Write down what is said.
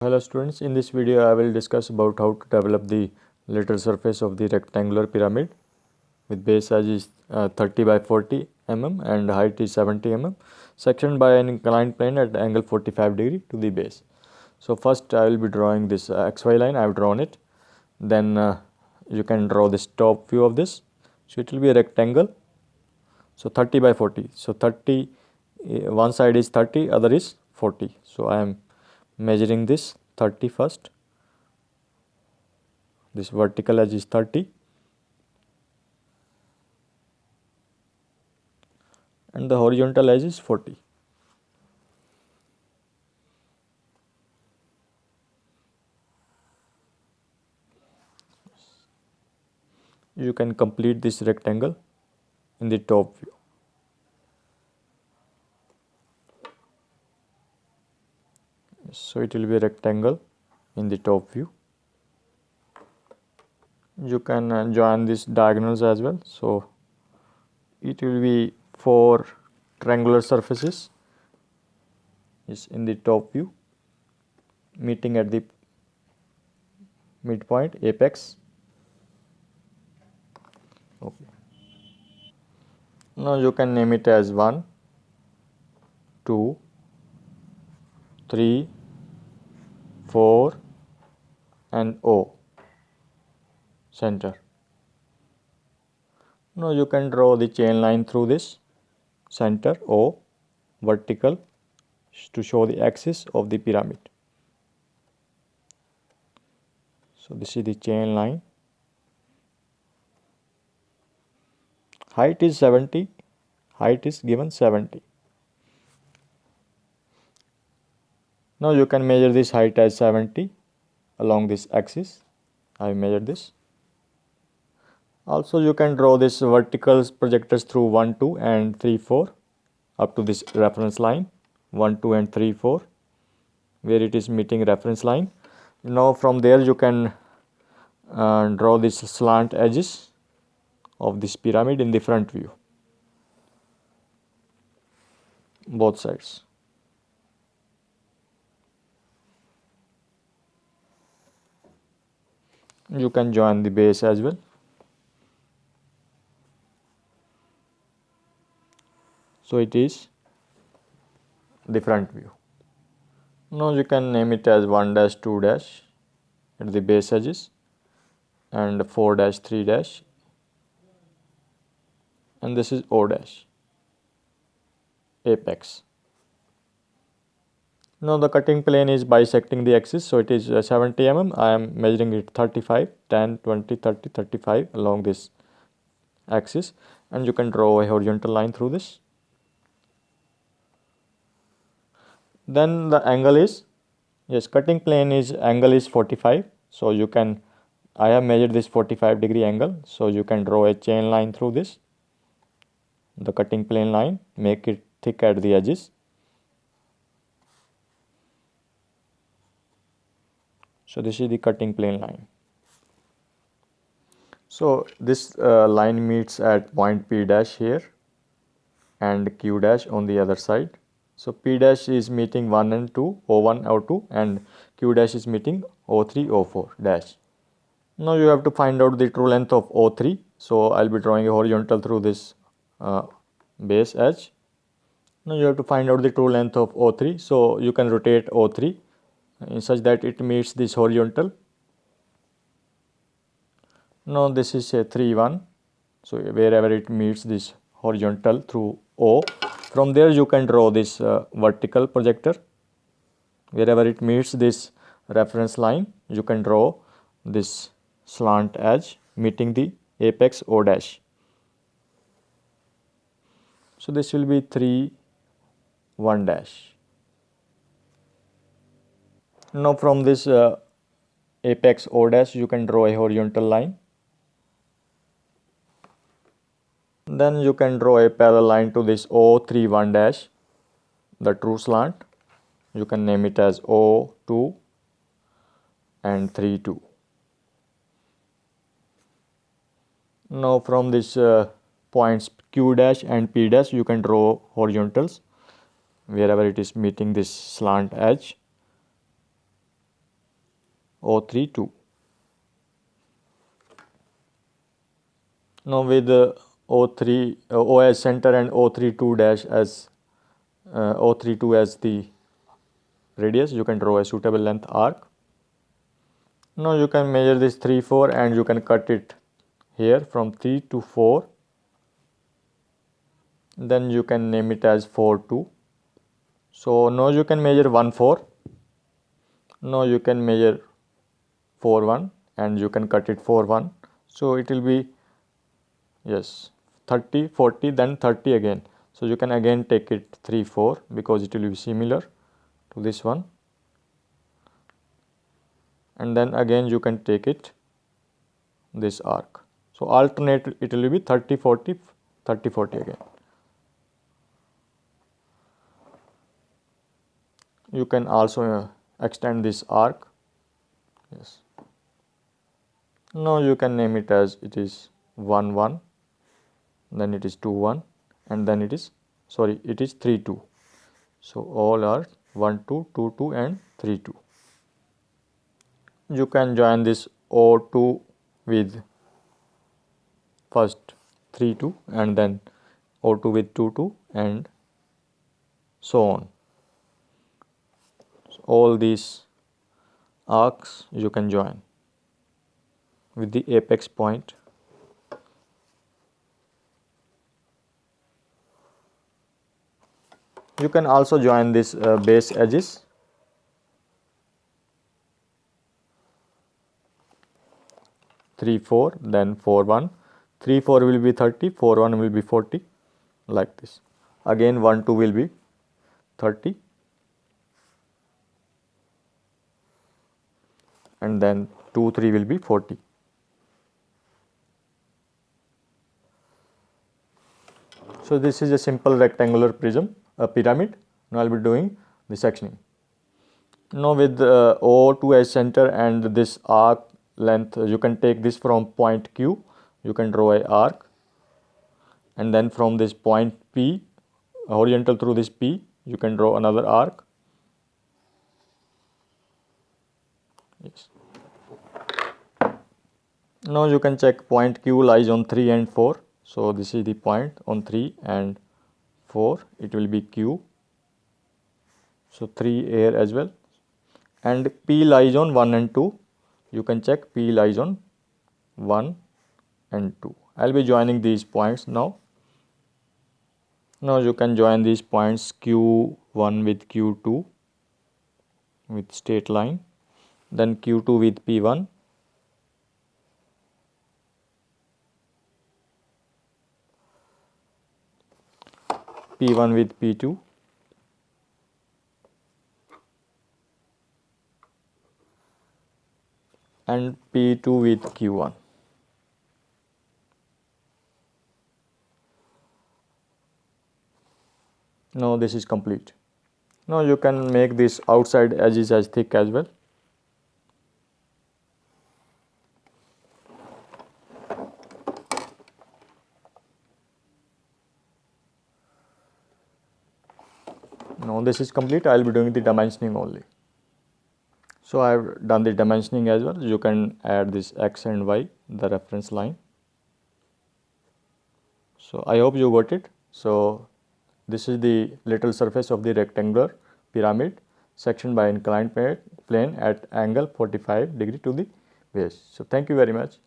Hello students, in this video I will discuss about how to develop the lateral surface of the rectangular pyramid with base size is 30 by 40 mm and height is 70 mm, sectioned by an inclined plane at angle 45 degree to the base. So first I will be drawing this XY line. I have drawn it. Then you can draw this top view of this. So it will be a rectangle. So 30 by 40. So 30, one side is 30, other is 40. So I am measuring this 30 first. This vertical edge is 30 and the horizontal edge is 40. You can complete this rectangle in the top view. So it will be a rectangle in the top view. You can join these diagonals as well. So it will be 4 triangular surfaces is in the top view meeting at the midpoint apex. Okay. Now you can name it as 1, 2, 3, 4 and O center. Now you can draw the chain line through this center O vertical to show the axis of the pyramid. So this is the chain line. Height is 70. Height is given 70. Now you can measure this height as 70 along this axis. I measured this. Also you can draw this vertical projectors through 1, 2 and 3, 4 up to this reference line 1, 2 and 3, 4 where it is meeting reference line. Now from there you can draw these slant edges of this pyramid in the front view, both sides. You can join the base as well. So it is the front view. Now you can name it as 1 dash 2 dash at the base edges and 4 dash 3 dash, and this is O dash apex. Now the cutting plane is bisecting the axis, so it is 70 mm. I am measuring it 35, 10, 20, 30, 35 along this axis, and you can draw a horizontal line through this. Then the angle is, yes, cutting plane is angle is 45. So you can, I have measured this 45-degree angle. So you can draw a chain line through this, the cutting plane line, make it thick at the edges. So this is the cutting plane line. So this line meets at point P dash here and Q dash on the other side. So P dash is meeting 1 and 2, O1, O2, and Q dash is meeting O3, O4 dash. Now you have to find out the true length of O3. So I'll be drawing a horizontal through this base edge. Now you have to find out the true length of O3. So you can rotate O3 in such that it meets this horizontal. Now this is a 3, 1. So wherever it meets this horizontal through O, from there you can draw this vertical projector. Wherever it meets this reference line, you can draw this slant edge meeting the apex O dash. So this will be 3, 1 dash. Now from this apex O dash you can draw a horizontal line. Then you can draw a parallel line to this O3, 1 dash, the true slant. You can name it as O2 and 3, 2. Now from this points Q dash and P dash you can draw horizontals wherever it is meeting this slant edge. O3 2. Now with O3 O as center and O3 2 dash as O3 2 as the radius, you can draw a suitable length arc. Now you can measure this 3 4 and you can cut it here from 3 to 4. Then you can name it as 4 2. So now you can measure 1 4. Now you can measure 4 1 and you can cut it 4 1. So it will be, yes, 30 40 then 30 again. So you can again take it 3 4 because it will be similar to this one, and then again you can take it this arc. So alternate it will be 30 40 30 40 again. You can also extend this arc. Yes. Now you can name it as it is 1 1, then it is 2 1, and then it is, sorry, it is 3 2. So all are 1 2 2 2 and 3 2. You can join this O2 with first 3 2 and then O2 with 2 2 and so on. So all these arcs you can join with the apex point. You can also join this base edges. Three 4 then 4 1. 3 4 will be 30, 4 1 will be 40, like this. Again 1 2 will be 30, and then 2 3 will be 40. So this is a simple rectangular prism, a pyramid. Now I will be doing the sectioning. Now with O2 as center and this arc length, you can take this from point Q, you can draw a arc, and then from this point P, horizontal through this P, you can draw another arc. Yes. Now you can check point Q lies on 3 and 4. So this is the point on 3 and 4, it will be Q. So 3 here as well. And P lies on 1 and 2. You can check P lies on 1 and 2. I will be joining these points now. Now you can join these points Q1 with Q2 with straight line. Then Q2 with P1. P1 with P2. And P2 with Q1. Now this is complete. Now you can make this outside edges as thick as well. Now this is complete. I will be doing the dimensioning only. So I have done the dimensioning as well. You can add this X and Y, the reference line. So I hope you got it. So this is the lateral surface of the rectangular pyramid sectioned by inclined plane at angle 45 degree to the base. So thank you very much.